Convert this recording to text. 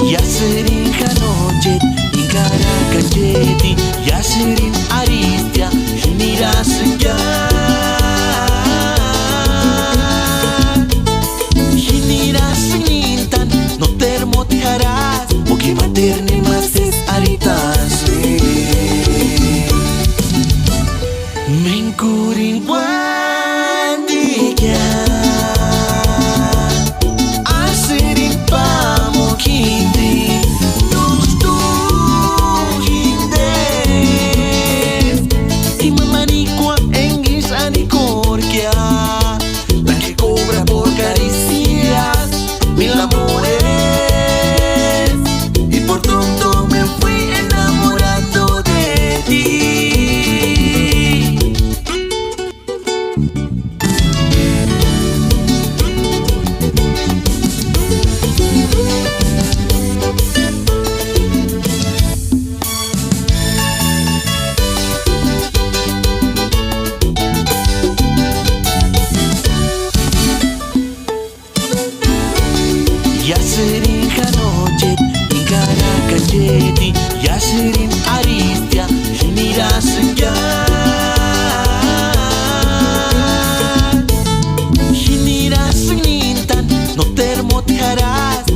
Yasirin Hanochet, Inkara Kancheti, Yasirin Aristia, Miras ya. Hiniras Nintan, no termotejarás, porque materne más es aritas. Menkurin Wandikia. La que cobra por caricias mil amores, y por tonto me fui enamorando de ti. Yasirin Hanochet, Inkara Kancheti, Yasirin Aristia, Miras ya. Hiniras Nintan, no termotejarás,